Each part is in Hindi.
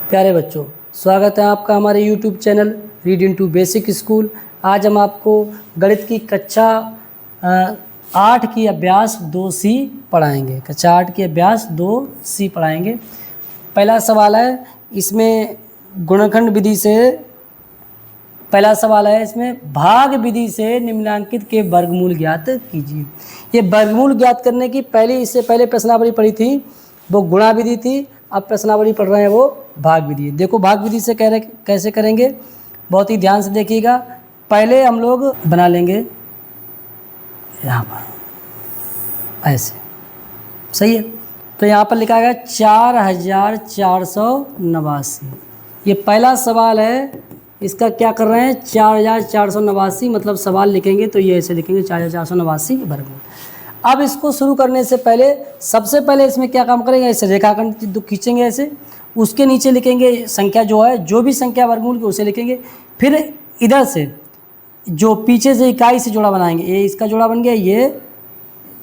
प्यारे बच्चों, स्वागत है आपका हमारे YouTube channel read into basic school. आज हम आपको गणित की कक्षा 8 की अभ्यास 2C पढ़ाएंगे। कक्षा 8 की अभ्यास 2C पढ़ाएंगे। पहला सवाल है इसमें गुणनखंड विधि से, पहला सवाल है इसमें भाग विधि से निम्नलिखित के वर्गमूल ज्ञात कीजिए। ये वर्गमूल ज्ञात करने की इससे पहले प्रश्नावली पढ़ी थी, वो गुणा विधि थी। अब प्रश्नावली पढ़ रहे हैं वो भाग विधि। देखो भाग विधि से कैसे करेंगे, बहुत ही ध्यान से देखिएगा। पहले हम लोग बना लेंगे यहाँ पर ऐसे, सही है। तो यहाँ पर लिखा गया 4489। ये पहला सवाल है, इसका क्या कर रहे हैं 4489, मतलब सवाल लिखेंगे तो ये ऐसे लिखेंगे 4489 वर्गमूल। अब इसको शुरू करने से पहले सबसे पहले इसमें क्या काम करेंगे, ऐसे रेखाखंड खींचेंगे ऐसे, उसके नीचे लिखेंगे संख्या जो है, जो भी संख्या वर्गमूल की उसे लिखेंगे। फिर इधर से जो पीछे से इकाई से जोड़ा बनाएंगे, ये इसका जोड़ा बन गया, ये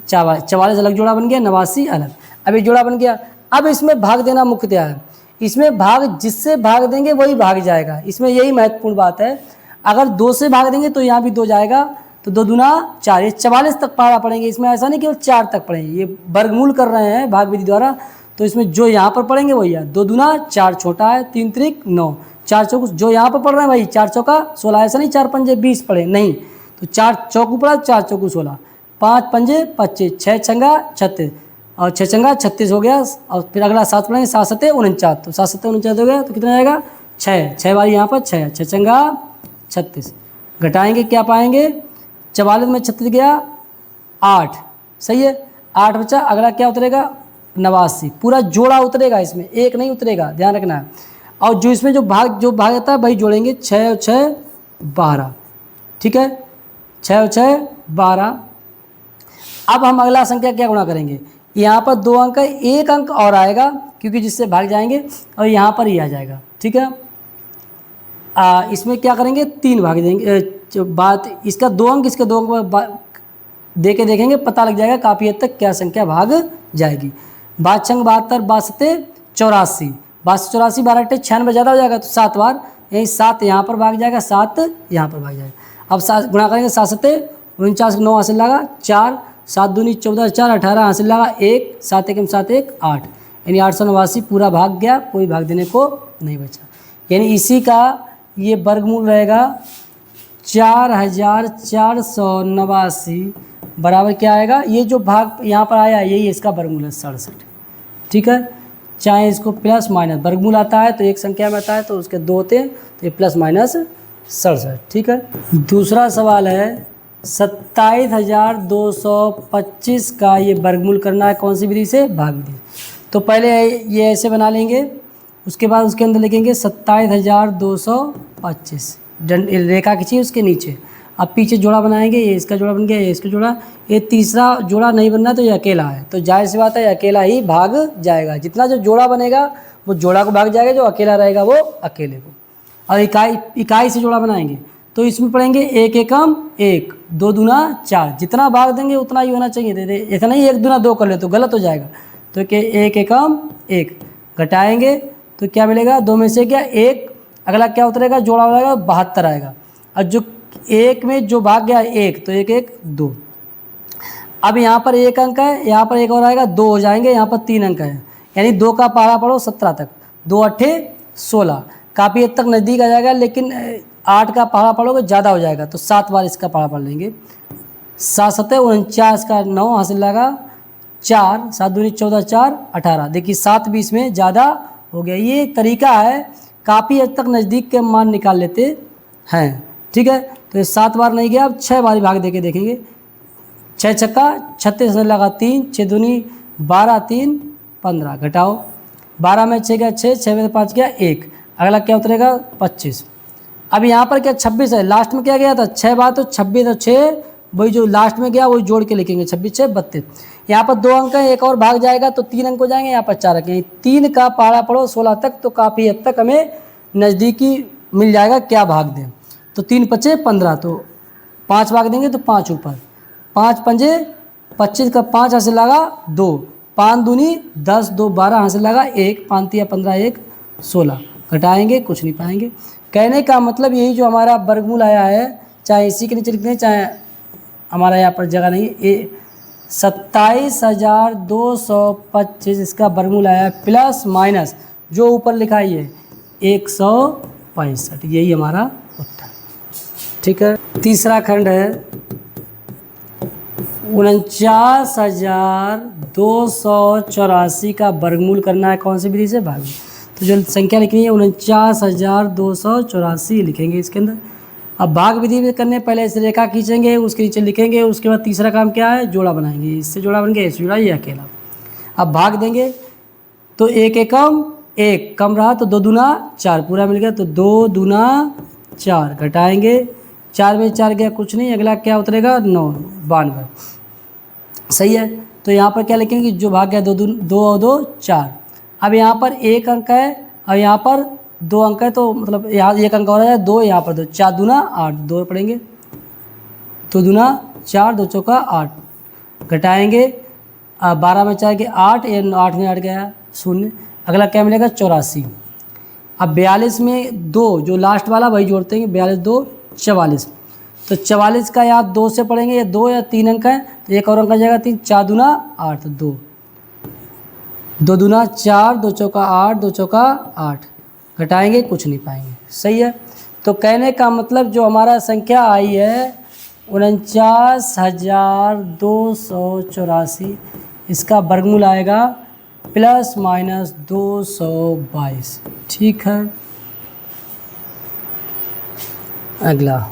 44 अलग जोड़ा बन गया, 89 अलग। अब ये जोड़ा बन गया। अब इसमें भाग देना मुख्यतः है। इसमें भाग जिससे भाग देंगे वही भाग जाएगा। इसमें यही महत्वपूर्ण बात है। अगर 2 से भाग देंगे तो यहाँ भी 2 जाएगा, तो 2 दूना 4, ये 44 तक पढ़ा पढ़ेंगे। इसमें ऐसा नहीं केवल 4 तक पढ़ेंगे, ये वर्गमूल कर रहे हैं भाग विधि द्वारा। तो इसमें जो यहाँ पर पढ़ेंगे वही है। 2 दूना 4 छोटा है, 3 त्रिक 9, 4 चौक जो यहाँ पर पढ़ रहे हैं भाई 4 चौका 16, ऐसा नहीं 4 पंजे 20 पढ़े, नहीं। तो 4 चौकू पढ़ा, 4 चौकू 16, 5 पंजे 25, 6 छंगा 36, और 6 छंगा 36 हो गया। और फिर अगला 7 पढ़ेंगे, 7 सत्ते 49, तो 7 सत्ते 49 हो गया, तो कितना आएगा 6 बारी यहाँ पर 6, 6 छंगा 36। घटाएंगे क्या पाएंगे, 44 में 36 गया 8, सही है, 8 बचा। अगला क्या उतरेगा 89, पूरा जोड़ा उतरेगा, इसमें एक नहीं उतरेगा, ध्यान रखना है। और जो इसमें जो भाग आता है वही जोड़ेंगे, 6 और 6 12, ठीक है, 6 और 6 12। अब हम अगला संख्या क्या गुणा करेंगे, यहाँ पर 2 अंक है, 1 अंक और आएगा क्योंकि जिससे भाग जाएंगे, और यहाँ पर ही आ जाएगा, ठीक है। इसमें क्या करेंगे 3 भाग देंगे। बात इसका 2 अंक, इसके 2 अंक दे के देखेंगे, पता लग जाएगा काफ़ी हद तक क्या संख्या भाग जाएगी। 5 छंग 72, 5 सत्ते 84, 584 12 अट्ठे 96 ज़्यादा हो जाएगा, तो 7 बार यही 7 यहाँ पर भाग जाएगा, 7 यहाँ पर भाग जाएगा। अब 7 गुणा करेंगे, 7 सत्ते 49, 9 हासिल लगा 4, 7 दूनी 14, 4 18 हासिल लगा 1, 7 एकम 7 1 8, यानी 889 पूरा भाग गया, कोई भाग देने को नहीं बचा। यानी इसी का ये वर्गमूल रहेगा 4489 बराबर क्या आएगा, ये जो भाग यहाँ पर आया यही इसका वर्गमूल है 67, ठीक है। चाहे इसको प्लस माइनस वर्गमूल आता है तो एक संख्या में आता है तो उसके 2 होते हैं, तो ये प्लस माइनस 67, ठीक है। दूसरा सवाल है 27225 का ये वर्गमूल करना है कौन सी विधि से, भाग विधि। तो पहले ये ऐसे बना लेंगे, उसके बाद उसके अंदर लिखेंगे 27225, रेखा खींचिए उसके नीचे। अब पीछे जोड़ा बनाएंगे, ये इसका जोड़ा बन गया, ये इसका जोड़ा, ये तीसरा जोड़ा नहीं बनना तो ये अकेला है, तो जाहिर सी बात है अकेला ही भाग जाएगा। जितना जो जोड़ा बनेगा वो जोड़ा को भाग जाएगा, जो अकेला रहेगा वो अकेले को। और इकाई से जोड़ा बनाएंगे तो इसमें पढ़ेंगे 1 एकम 1, 2 दूना 4, जितना भाग देंगे उतना ही होना चाहिए। ऐसा नहीं 1 दूना 2 कर ले तो गलत हो जाएगा। तो 1 एकम 1 घटाएंगे तो क्या मिलेगा, 2 में से क्या 1, अगला क्या उतरेगा, जोड़ा हो जाएगा 72 आएगा। और जो 1 में जो भाग गया 1, तो 1 1 2। अब यहाँ पर 1 अंक है, यहाँ पर 1 और आएगा 2 हो जाएंगे, यहाँ पर 3 अंक है, यानी 2 का पहाड़ा पढ़ो 17 तक, 2 अट्ठे 16, काफ़ी हद तक नज़दीक आ जाएगा। लेकिन 8 का पहाड़ा पढ़ोगे ज़्यादा हो जाएगा, तो 7 बार इसका पहाड़ा पढ़ लेंगे। 7 सत्ते 49 का 9 हासिल लगा 4, 7 दूनी 14 4 18, देखिए 7 20 में ज़्यादा हो गया। ये तरीका है, काफ़ी हद तक नज़दीक के मान निकाल लेते हैं, ठीक है। तो ये 7 बार नहीं गया, अब 6 बार भाग देके देखेंगे। 6 छक्का 36 लगा 3, 6 दूनी 12 3 15, घटाओ 12 में 6 गया 6, 6 में 5 गया 1, अगला क्या उतरेगा 25। अब यहाँ पर क्या 26 है, लास्ट में क्या गया था 6 बार, तो 26 और 6 वही जो लास्ट में गया वही जोड़ के लिखेंगे, 26 6 32। यहाँ पर 2 अंक है, एक और भाग जाएगा तो 3 अंक हो जाएंगे, यहाँ पर 4 अंक हैं। 3 का पहाड़ा पढ़ो 16 तक, तो काफ़ी हद तक हमें नज़दीकी मिल जाएगा क्या भाग दें। तो 3 पचे 15, तो 5 भाग देंगे तो 5 ऊपर, 5 पंजे 25 का 5 हासिल लगा 2, 5 दूनी 10, 2 12 हासिल लगा 1, 5 तिया 15 1 16, घटाएंगे कुछ नहीं पाएंगे। कहने का मतलब यही जो हमारा वर्गमूल आया है, चाहे इसी के नीचे लिखते हैं चाहे हमारा यहाँ पर जगह नहीं, ये 27,225 इसका वर्गमूल आया है प्लस माइनस जो ऊपर लिखा है 165, यही हमारा उत्तर। ठीक है, तीसरा खंड है 49,284 का वर्गमूल करना है। कौन सी विधि से? भाग। तो जो संख्या लिखनी है 49,284 लिखेंगे इसके अंदर। अब भाग विधि में करने पहले इसे रेखा खींचेंगे, उसके नीचे लिखेंगे, उसके बाद तीसरा काम क्या है? जोड़ा बनाएंगे। इससे जोड़ा बन गया, इससे जोड़ा, ये अकेला। अब भाग देंगे तो एक एकम एक, कम रहा तो 2 दूना 4 पूरा मिल गया, तो 2 दूना 4 घटाएंगे, 4 में 4 गया कुछ नहीं, अगला क्या उतरेगा? 9, 92। सही है। तो यहाँ पर क्या लिखेंगे कि जो भाग गया 2 और 2 4। अब यहाँ पर एक अंक है और यहाँ पर 2 अंक है, तो मतलब यहाँ एक अंक और है 2, यहाँ पर 2, 4 दूना 8, 2 पढ़ेंगे, 2 दूना 4, 2 चौका 8 घटाएंगे, 12 में 4 के 8, 8 में 8 गया 0, अगला क्या मिलेगा? 84। अब 42 में 2 जो लास्ट वाला वही जोड़ते हैं, 42 2 44, तो 44 का यहाँ 2 से पढ़ेंगे, ये 2 या 3 अंक है तो एक और अंक आ जाएगा 3, 4 दूना 8, 2, 2 दूना 4, 2 चौका 8, 2 चौका 8 घटाएंगे कुछ नहीं पाएंगे। सही है। तो कहने का मतलब जो हमारा संख्या आई है 49,284, इसका वर्गमूल आएगा प्लस माइनस 222। ठीक है, अगला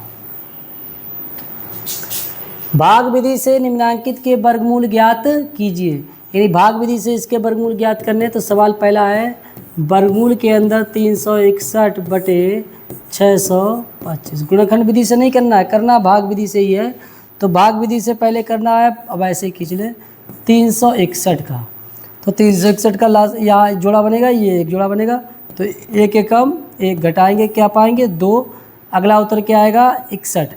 भाग विधि से निम्नांकित के वर्गमूल ज्ञात कीजिए। यानी भाग विधि से इसके वर्गमूल ज्ञात करने, तो सवाल पहला है वर्गमूल के अंदर 361 बटे 625। गुणनखंड विधि से नहीं करना है, करना भाग विधि से ही है। तो भाग विधि से पहले करना है, अब ऐसे ही खींच ले 361 का, तो 361 का लास्ट यहाँ जोड़ा बनेगा, ये एक जोड़ा बनेगा, तो एक एकम एक घटाएंगे क्या पाएंगे? 2, अगला उत्तर क्या आएगा? 61,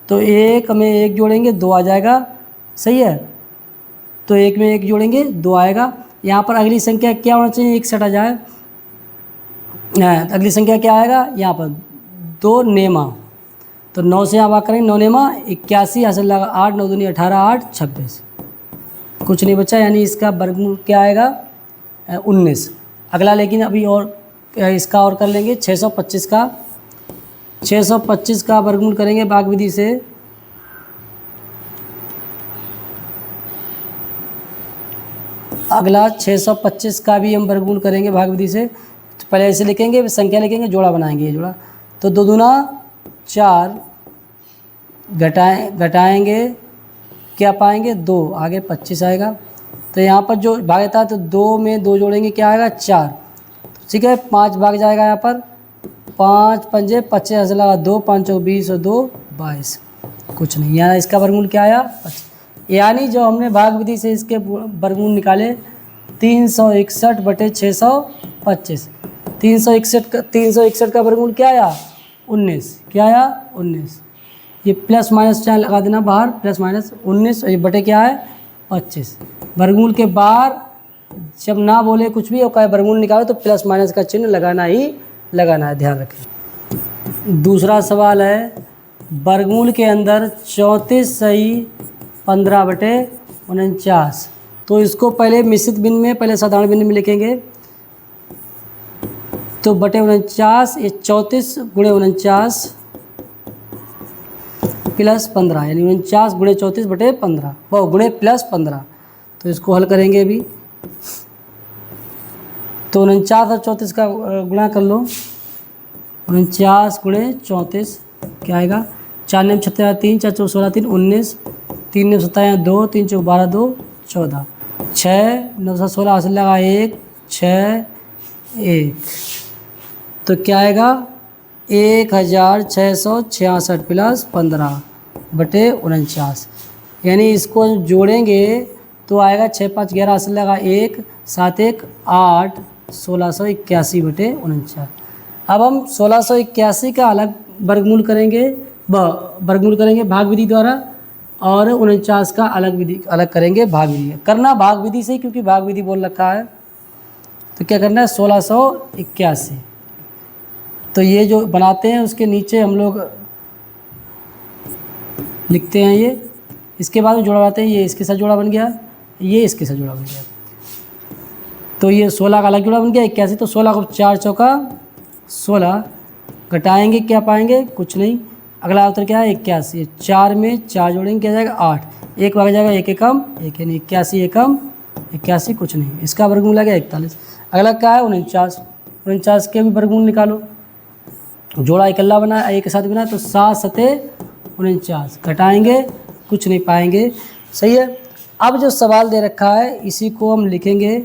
तो एक में एक जोड़ेंगे 2 आ जाएगा। सही है, तो एक में एक जोड़ेंगे 2 आएगा। यहाँ पर अगली संख्या क्या होना चाहिए? 61 आ जाए। अगली संख्या क्या आएगा? यहाँ पर 2 नेमा, तो 9 से यहाँ भाग करेंगे, 9 नेमा 81, हासिल लगा 8, 9 दूनी 18, 8 26, कुछ नहीं बचा, यानी इसका वर्गमूल क्या आएगा? 19। अगला लेकिन अभी और इसका और कर लेंगे 625 का। 625 का वर्गमूल करेंगे भाग विधि से। अगला 625 का भी हम वर्गमूल करेंगे भाग विधि से। तो पहले ऐसे लिखेंगे, संख्या लिखेंगे, जोड़ा बनाएंगे, ये जोड़ा, तो 2 दूना 4 घटाएंगे क्या पाएंगे? 2, आगे 25 आएगा। तो यहाँ पर जो भाग था तो 2 में 2 जोड़ेंगे क्या आएगा? 4, ठीक है, 5 भाग जाएगा यहाँ पर, 5 पंजे 25 लगा 2, 5 चौक 20 और 2 22, कुछ नहीं। यहाँ इसका वर्गमूल क्या आया? 25। यानी जो हमने भाग विधि से इसके वर्गमूल निकाले 361 बटे 625, 361 का वर्गमूल क्या आया? 19। क्या आया? 19। ये प्लस माइनस चाहे लगा देना बाहर, प्लस माइनस 19, और ये बटे क्या है? 25। वर्गमूल के बाहर जब ना बोले कुछ भी और कहे वर्गमूल निकालो तो प्लस माइनस का चिन्ह लगाना ही लगाना है, ध्यान रखें। दूसरा सवाल है वर्गमूल के अंदर 34 सही 15 बटे 49। तो इसको पहले मिश्रित भिन्न में, पहले साधारण भिन्न में लिखेंगे, तो बटे 49, ये 34 गुणे 49 प्लस 15, यानी 49 गुणे 34 बटे 15, वो गुणे प्लस 15। तो इसको हल करेंगे अभी, तो 49 और 34 का गुणा कर लो, 49 गुणे 34 क्या आएगा? 4 ने 36 3, 4 चौक 16 3, 19, 3 ने 27 2, 3 चौक 12 2 14, 6 9 7 16 हासिल लगा 1 6 1, तो क्या आएगा? 1666 प्लस 15 बटे 49, यानी इसको जोड़ेंगे तो आएगा 6 5 11 हासिल लगा 1 7 1 8 1681 बटे 49। अब हम 1681 का अलग वर्गमूल करेंगे, वर्गमूल करेंगे भाग विधि द्वारा, और 49 का अलग करेंगे भाग विधि। करना भाग विधि से, क्योंकि भाग विधि बोल रखा है। तो क्या करना है? 1681 तो ये जो बनाते हैं उसके नीचे हम लोग लिखते हैं ये, इसके बाद में जोड़ा बनाते हैं, ये इसके साथ जोड़ा बन गया, ये इसके साथ जोड़ा बन गया, तो ये 16 का अलग जोड़ा बन गया 81। तो 16 को 4 चौका 16, घटाएंगे क्या पाएंगे, कुछ नहीं। अगला उत्तर क्या है 81, 4 में 4 जोड़ेंगे क्या जाएगा 8, 1 भाग जाएगा 1 एकम 1, यानी 81 एकम 81, कुछ नहीं। इसका वर्गमूल आ गया 41। अगला क्या है 49, 49 के भी वर्गमूल निकालो। जोड़ा इकल्ला बना, एक के साथ बना, तो 7 सते 49, घटाएंगे कुछ नहीं पाएंगे। सही है। अब जो सवाल दे रखा है इसी को हम लिखेंगे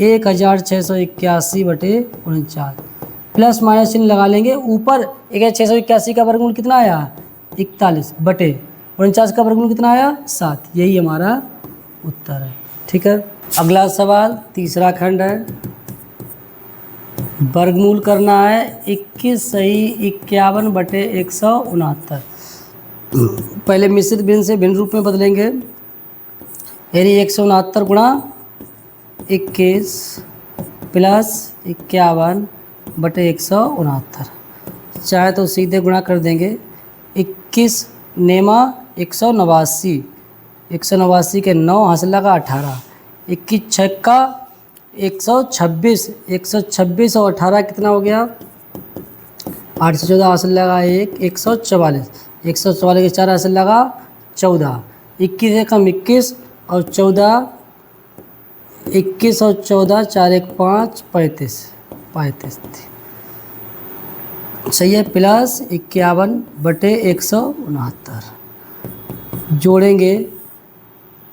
1681 बटे 49, प्लस माइनस चिन्ह लगा लेंगे। ऊपर 1681 का वर्गमूल कितना आया 41 बटे 49 का वर्गमूल कितना आया 7, यही हमारा उत्तर है। ठीक है। अगला सवाल तीसरा खंड है, वर्गमूल करना है 21 सही 51 बटे 169। पहले मिश्रित भिन्न से भिन्न रूप में बदलेंगे, यानी 169 गुणा 21 प्लस 51 बटे 169। चाहे तो सीधे गुणा कर देंगे, 21 नेमा 189, 189 के 9 हासिल लगा 18, 21 छक्का 126, 126 और 18 कितना हो गया 8 से 14 हासिल लगा 1, 144, 144 के 4 हासिल लगा 14, 21 एकम 21 और 14, 21 और 14 4 1 5 35, 35 सही है, प्लस 51 बटे 169। जोड़ेंगे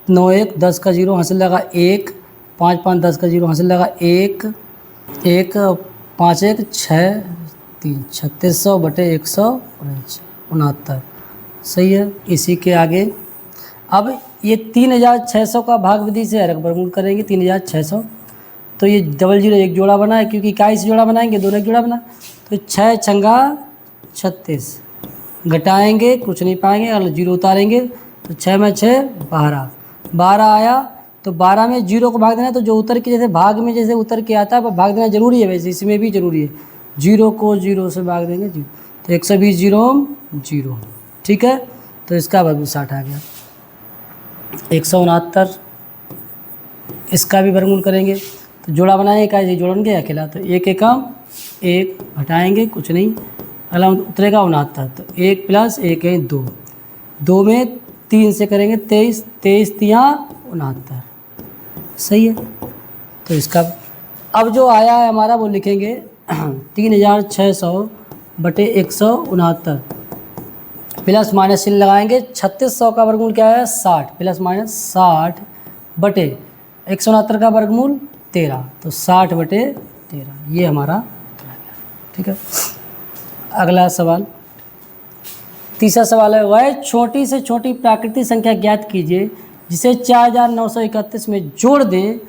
9 1 10 का 0 हासिल लगा 1, 5 5 10 का 0 हासिल लगा 1, 1 5 1 6 3 3600 बटे 169। सही है। इसी के आगे अब ये 3600 का भाग विधि से हरक वर्गमूल करेंगे 3600, तो ये डबल जीरो एक जोड़ा बना है, क्योंकि इकाई से जोड़ा बनाएंगे दोनों एक जोड़ा बना, तो 6 छंगा 36, घटाएंगे कुछ नहीं पाएंगे, अगर जीरो उतारेंगे तो 6 में 6 12, 12 आया, तो 12 में जीरो को भाग देना, तो जो उतर के जैसे भाग में जैसे उतर के आता है वो भाग देना जरूरी है, वैसे इसमें भी जरूरी है, जीरो को जीरो से भाग देंगे जीरो, तो 120 जीरो 0। ठीक है। तो इसका वर्गमूल 60 आ गया। 169 इसका भी वर्गमूल करेंगे, तो जोड़ा बनाएंगे इकाई जोड़न के अकेला, तो 1 एकम 1, घटाएंगे कुछ नहीं, अगला उतरेगा 69, तो 1 प्लस 1 है 2, 2 में 3 से करेंगे 23, 23 तिया 69। सही है। तो इसका अब जो आया है हमारा वो लिखेंगे 3600 बटे 169, प्लस माइनस चिन्ह लगाएंगे। 3600 का वर्गमूल क्या है 60, प्लस माइनस 60 बटे 169 का वर्गमूल 13, तो 60 बटे 13, ये हमारा उत्तर आ गया। ठीक है। अगला सवाल तीसरा सवाल है, वह छोटी से छोटी प्राकृतिक संख्या ज्ञात कीजिए जिसे 4931 में जोड़ दें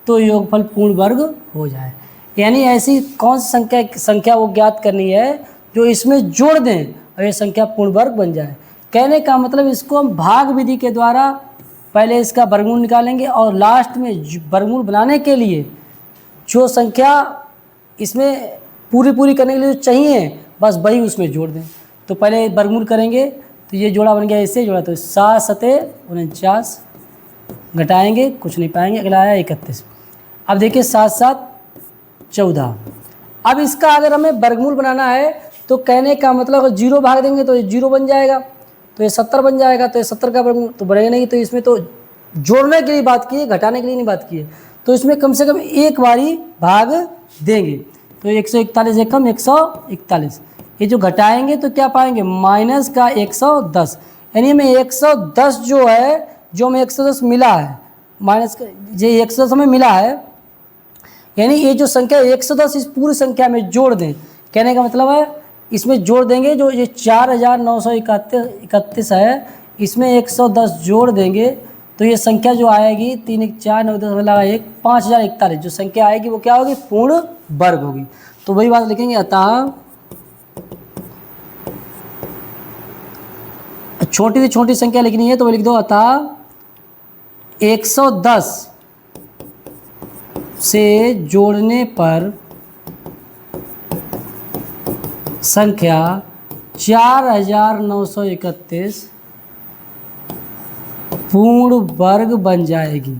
तो योगफल पूर्ण वर्ग हो जाए। यानी ऐसी कौन सी संख्या वो ज्ञात करनी है जो इसमें जोड़ दें और ये संख्या पूर्ण वर्ग बन जाए। कहने का मतलब इसको हम भाग विधि के द्वारा पहले इसका वर्गमूल निकालेंगे और लास्ट में वर्गमूल बनाने के लिए जो संख्या इसमें पूरी करने के लिए जो चाहिए बस वही उसमें जोड़ दें। तो पहले वर्गमूल करेंगे, तो ये जोड़ा बन गया, इससे जोड़ा, तो 7 सते 49, घटाएंगे कुछ नहीं पाएंगे, अगला आया 31। अब देखिए 7 7 14। अब इसका अगर हमें वर्गमूल बनाना है तो कहने का मतलब अगर 0 भाग देंगे तो ये 0 बन जाएगा, तो ये 70 बन जाएगा, तो ये 70 का वर्गमूल तो बढ़ेगा नहीं, तो इसमें तो जोड़ने के लिए बात की है, घटाने के लिए नहीं बात की है, तो इसमें कम से कम एक बारी भाग देंगे। तो 141 एकम 141, ये जो घटाएंगे तो क्या पाएंगे माइनस का 110, यानी हमें 110 जो है, जो हमें 110 मिला है माइनस का, ये 110 हमें मिला है, यानी ये जो संख्या 110 इस पूरी संख्या में जोड़ दें। कहने का मतलब है इसमें जोड़ देंगे, जो ये 4931 है इसमें 110 जोड़ देंगे तो ये संख्या जो आएगी 3 1 4 9 10 लगा 1 5041, जो संख्या आएगी वो क्या होगी पूर्ण वर्ग होगी। तो वही बात लिखेंगे, अतः छोटी से छोटी संख्या लिखनी है तो वो लिख दो, अतः 110 से जोड़ने पर संख्या 4931 पूर्ण वर्ग बन जाएगी,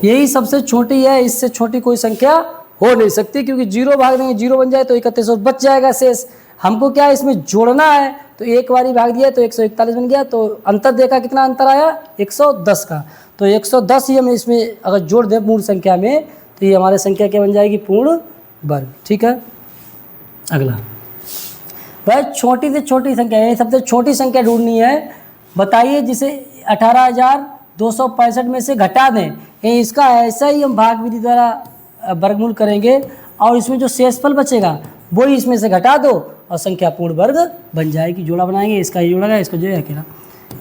यही सबसे छोटी है, इससे छोटी कोई संख्या हो नहीं सकती, क्योंकि 0 भाग देंगे 0 बन जाए तो 31 और बच जाएगा शेष। हमको क्या है इसमें जोड़ना है, तो एक बारी भाग दिया तो 141 बन गया, तो अंतर देखा कितना अंतर आया 110 का, तो 110 ही हम इसमें अगर जोड़ दें पूर्ण संख्या में तो ये हमारी संख्या क्या बन जाएगी, पूर्ण वर्ग। ठीक है, अगला भाई छोटी से छोटी संख्या, यानी सबसे छोटी संख्या ढूंढनी है, बताइए जिसे 18,265 में से घटा दें, यानी इसका ऐसा ही हम भाग विधि द्वारा वर्गमूल करेंगे और इसमें जो शेषफल बचेगा वही इसमें से घटा दो और संख्या पूर्ण वर्ग बन जाएगी। जोड़ा बनाएंगे, इसका ही जोड़ा, इसको जो है अकेला,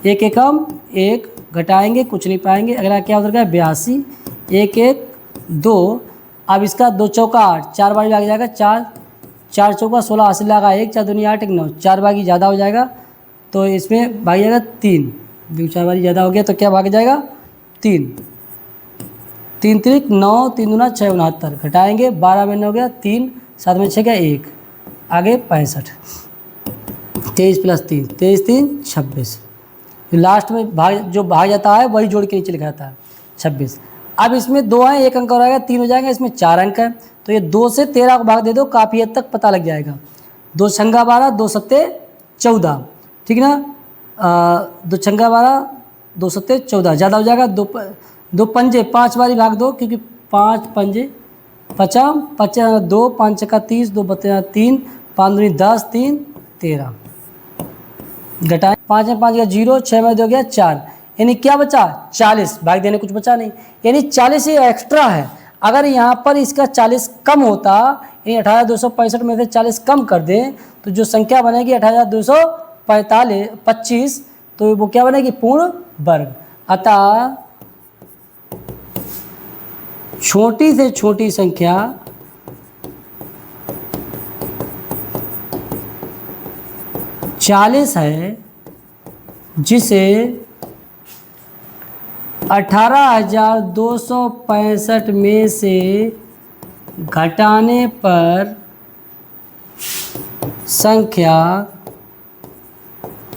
एक एकम एक घटाएंगे कुछ नहीं पाएंगे। अगला क्या उधर गया 82, 1 1 2, अब इसका 2 चौका 8, 4 बारी लग जाएगा, 4 4 चौका 16, 80 लगा 1, 4 दूनी 8 1 9, 4 बागी ज़्यादा हो जाएगा तो इसमें भाग जाएगा 3, 2 4 बारी ज़्यादा हो गया तो क्या भाग जाएगा 3, 3 3 9, 3 दूना 6 69, घटाएंगे 12 में 9 हो गया 3, 7 में 6 गया 1, आगे 65, 23 + 3, 23 3 26, लास्ट में भाग जो भाग जाता है वही जोड़ के नीचे लिखा जाता है 26। अब इसमें 2 हैं, 1 अंक और आएगा 3 हो जाएगा, इसमें 4 अंक है तो ये 2 से 13 को भाग दे दो, काफ़ी हद तक पता लग जाएगा। 2 छंगा 12, 2 सत्ते 14, ठीक ना, 2 छंगा 12, 2 सत्ते 14, ज़्यादा हो जाएगा, 2 पंजे 5 बारी भाग दो, क्योंकि 5 पंजे 50 50 2, 5 चक्का 30, 2 बत्ते 3, 5 दूनी 10, 3 13, घटाएं 5 में 5 गया 0, 6 में 2 गया 4, यानी क्या बचा 40, भाग देने कुछ बचा नहीं, यानी 40 ये एक्स्ट्रा है। अगर यहाँ पर इसका 40 कम होता, यानी 18,265 में से 40 कम कर दें तो जो संख्या बनेगी 18,245, तो वो क्या बनेगी पूर्ण वर्ग। अतः छोटी से छोटी संख्या चालीस है, जिसे 18,265 में से घटाने पर संख्या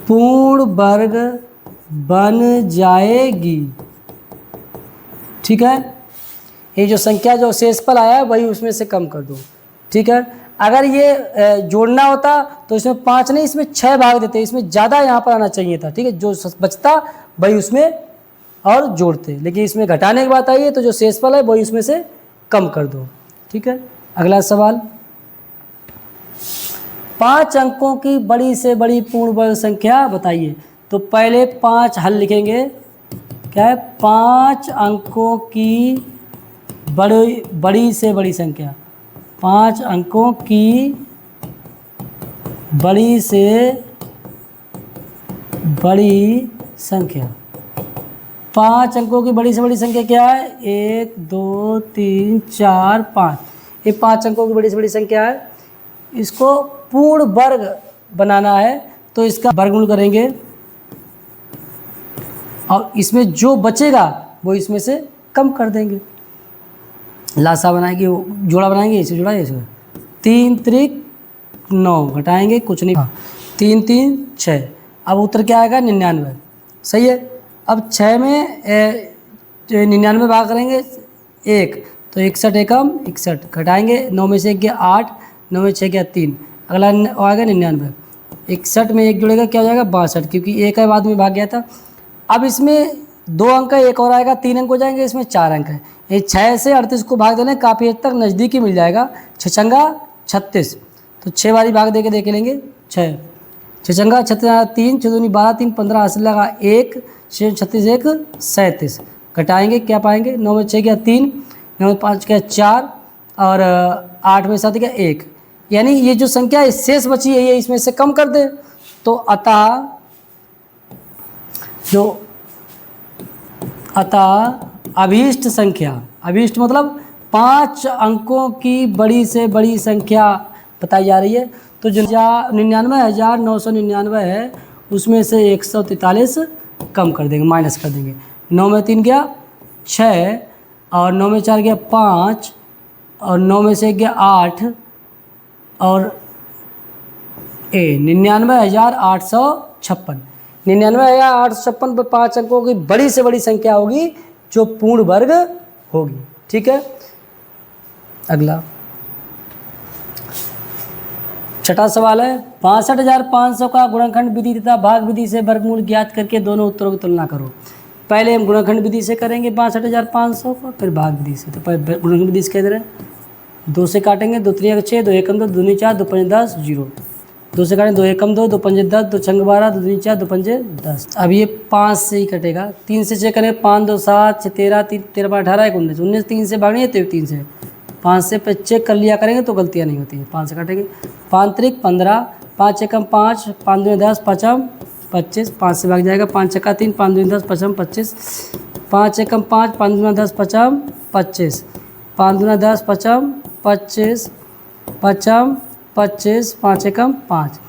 पूर्ण वर्ग बन जाएगी। ठीक है, ये जो संख्या जो शेषफल आया है वही उसमें से कम कर दो। ठीक है, अगर ये जोड़ना होता तो इसमें 5 नहीं, इसमें 6 भाग देते, इसमें ज़्यादा यहाँ पर आना चाहिए था। ठीक है, जो बचता वही उसमें और जोड़ते, लेकिन इसमें घटाने की बात आई है तो जो शेषफल है वही उसमें से कम कर दो। ठीक है, अगला सवाल, 5 अंकों की बड़ी से बड़ी पूर्ण वर्ग संख्या बताइए। तो पहले 5 हल लिखेंगे, क्या है 5 अंकों की बड़ी से बड़ी संख्या, 5 अंकों की बड़ी से बड़ी संख्या। 5 अंकों की बड़ी से बड़ी संख्या क्या है, 1 2 3 4 5, ये 5 अंकों की बड़ी से बड़ी संख्या है। इसको पूर्ण वर्ग बनाना है तो इसका वर्गमूल करेंगे और इसमें जो बचेगा वो इसमें से कम कर देंगे। लासा बनाएंगे, जोड़ा बनाएंगे, इसे जोड़ा इसे, 3 3 9, घटाएंगे कुछ नहीं, 3 3 6, अब उत्तर क्या आएगा 99। सही है, अब 6 में 99 भाग करेंगे 1 तो 61 एकम 61, घटाएंगे 9 में से 1 गया 8, 9 में 6 गया 3, अगला आएगा 99। 61 में 1 जुड़ेगा क्या हो जाएगा 62, क्योंकि 1 है बाद में भाग गया था। अब इसमें 2 अंक है, 1 और आएगा 3 अंक हो जाएंगे, इसमें 4 अंक है। ये 6 से 38 को भाग देने काफ़ी हद तक नज़दीकी मिल जाएगा। 6 छंगा 36, तो 6 बारी भाग दे के देख लेंगे, 6 छंगा 36 3, 6 दूनी 12 3 15 80 लगा 1, 36 1 37, घटाएंगे क्या पाएंगे, 9 में 6 गया 3, 9 में 5 गया 4 और 8 में 7 गया 1, यानी ये जो संख्या शेष बची है ये इसमें से कम कर दे। तो अतः अभीष्ट संख्या, अभीष्ट मतलब 5 अंकों की बड़ी से बड़ी संख्या बताई जा रही है। तो जो 99,999 है उसमें से 143 कम कर देंगे, माइनस कर देंगे। 9 में 3 गया 6 और 9 में 4 गया 5, और 9 में से गया 8 और 99,856। 99,856 पर 5 अंकों की बड़ी से बड़ी संख्या होगी जो पूर्ण वर्ग होगी। ठीक है, अगला छठा सवाल है 62,500 का गुणनखंड विधि तथा भाग विधि से वर्गमूल ज्ञात करके दोनों उत्तरों की तुलना करो। पहले हम गुणनखंड विधि से करेंगे 62,500 का, फिर भाग विधि से। तो पहले गुणनखंड विधि से कह दे रहे हैं, 2 से काटेंगे, 2 3 6, 2 एकम 2, 2 दूनी 4, 2 पंजे 10, 0। 2 से काटेंगे, 2 एकम 2, 2 पंजे 10, 2 छंग 12, 2 दूनी 4, 2 पंजे 10। अब ये 5 से ही कटेगा। 3 से चेक करेंगे, 5 2 7, 6 13, 3 13 18, 1 19, 19 3 से भागनी है तो 3 से। 5 से चेक कर लिया करेंगे तो गलतियाँ नहीं होती हैं। 5 से काटेंगे, 5 त्रिक 15, 5 एकम 5, 5 दूनी 10, 5 25, 5 से भाग जाएगा, 5 छक्का 3, 5 दूनी 10, 5 25, 5 एकम 5, 5 दूना 10, 5 25, 5 दूना 10, 5 25, 5 25, 5 एकम 5।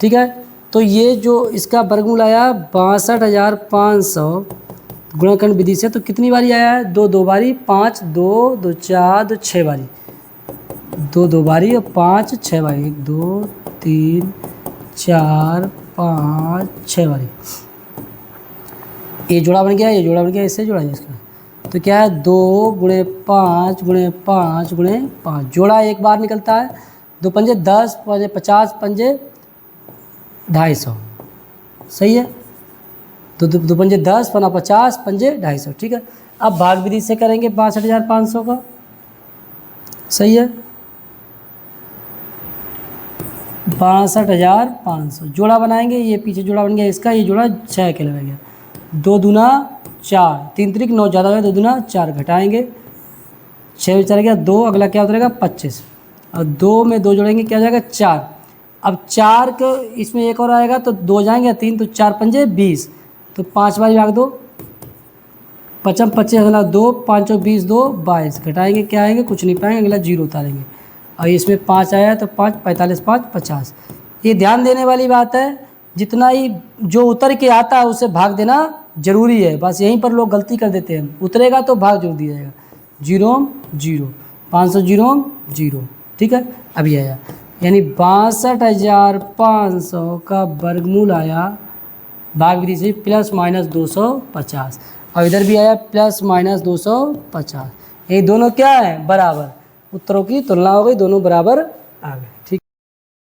ठीक है, तो ये जो इसका वर्गमूल आया 62,500 गुणनखंड विधि से, तो कितनी बारी आया है? 2 2 बारी, 5 2 2 4 2 6 बारी, 2 2 बारी और 5 6 बारी, 1 2 3 4 5 6 बारी। ये जोड़ा बन गया, ये जोड़ा बन गया, इससे जोड़ा जाए इसका। तो क्या है 2 गुणे 5 गुणे 5 गुणे 5, जोड़ा एक बार निकलता है। 2 पंजे 10, पंजे 50, पंजे 250, सही है। तो 2 पंजे 10, पना 50, पंजे 250। ठीक है, अब भाग विधि से करेंगे 62,500 का, सही है। 62,500 जोड़ा बनाएंगे, ये पीछे जोड़ा बन गया इसका, ये जोड़ा 6 के लगेगा। 2 दूना 4, 3 त्रिक 9 ज़्यादा हो गया, 2 दूना 4 घटाएंगे, 6 में चला गया 2, अगला क्या उतरेगा 25, और 2 में 2 जोड़ेंगे क्या हो जाएगा 4। अब 4 को इसमें एक और आएगा तो 2 जाएंगे, 3 तो 4 पंजे 20, तो 5 बारी भाग दो, 5 25 अगला 2, 5 20 2 22, घटाएंगे क्या आएंगे, कुछ नहीं पाएंगे, अगला 0 उतारेंगे। और इसमें 5 आया तो 5 45 5 50। ये ध्यान देने वाली बात है, जितना ही जो उतर के आता है उसे भाग देना जरूरी है। बस यहीं पर लोग गलती कर देते हैं, उतरेगा तो भाग जरूर दिया जाएगा। 0 0, 500 0 0। ठीक है, अभी आया, यानी 62,500 का वर्गमूल आया भाग विधि से ±250, और इधर भी आया ±250। ये दोनों क्या है? बराबर। उत्तरों की तुलना हो गई, दोनों बराबर आ गए।